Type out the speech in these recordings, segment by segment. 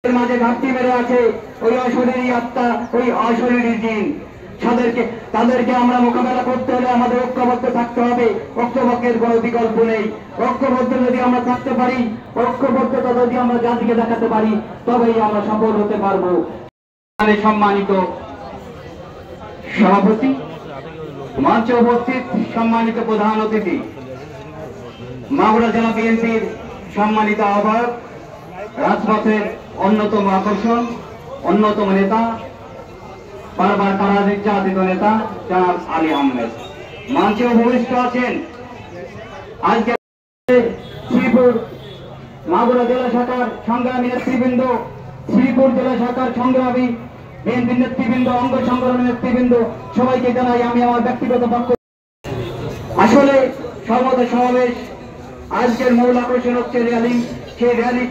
মাঝে ঘাটতি মেরে আছে ওই অশরীরী আত্মা, ওই অশরীরী জিন। তাদেরকে আমরা মোকাবেলা করতে হলে আমাদের ঐক্যবদ্ধ থাকতে হবে। ঐক্যবদ্ধের কোনো বিকল্প নেই। ঐক্যবদ্ধ যদি আমরা থাকতে পারি, ঐক্যবদ্ধতা যদি আমরা জাতিকে দেখাতে পারি, তবেই আমরা সফল হতে পারবো। সম্মানিত সভাপতি, মঞ্চে উপস্থিত সম্মানিত প্রধান অতিথি, মাগুরা জেলা বিএনপির সম্মানিত আহ্বায়ক, রাজপথের অন্যতম আকর্ষণ, অন্যতম নেতা, বারবার কারা নির্যাতিত নেতা জনাব আলী আহমেদ মঞ্চে উপবিষ্ট আছেন। আজকে শ্রীপুর মাগুরা জেলা শাখার সংগ্রামী নেতৃবৃন্দ, শ্রীপুর জেলা শাখার সংগ্রামী বিএনপি নেতৃবৃন্দ, অঙ্গ সংগ্রামী নেতৃবৃন্দ, সবাইকে জানাই আমি আমার ব্যক্তিগত পক্ষ। আসলে সর্বদা সমাবেশ, আজকের মূল আকর্ষণ হচ্ছে র্যালি। সেই র্যালি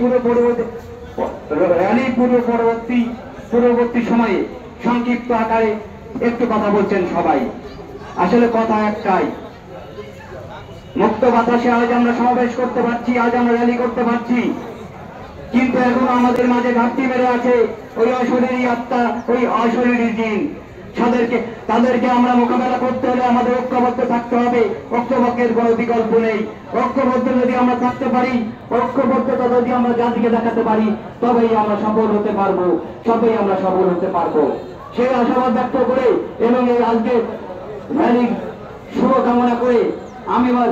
পূর্ববর্তী সময়ে সংক্ষিপ্ত আকারে একটু কথা বলছেন সবাই। আসলে কথা একটাই, মুক্ত বাতাসে আজ আমরা সমাবেশ করতে পারছি, আজ আমরা র্যালি করতে পারছি, কিন্তু এখন আমাদের মাঝে ঘাটতি মেরে আছে ওই অশরীরী আত্মা, ওই অশরীরী জিন। তাদেরকে আমরা মোকাবেলা করতে হলে আমাদের ঐক্যবদ্ধ থাকতে হবে। ঐক্যবদ্ধের কোনো বিকল্প নেই। ঐক্যবদ্ধ যদি আমরা থাকতে পারি, ঐক্যবদ্ধতা যদি আমরা জাতিকে দেখাতে পারি, তবেই আমরা সফল হতে পারবো, তবেই আমরা সফল হতে পারবো। সেই আশাবাদ ব্যক্ত করে এবং এই আজকে র্যালির শুভকামনা করে আমি আমার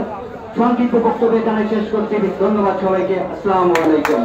সংক্ষিপ্ত বক্তব্য এখানে শেষ করছি। ধন্যবাদ সবাইকে। আসসালামু আলাইকুম।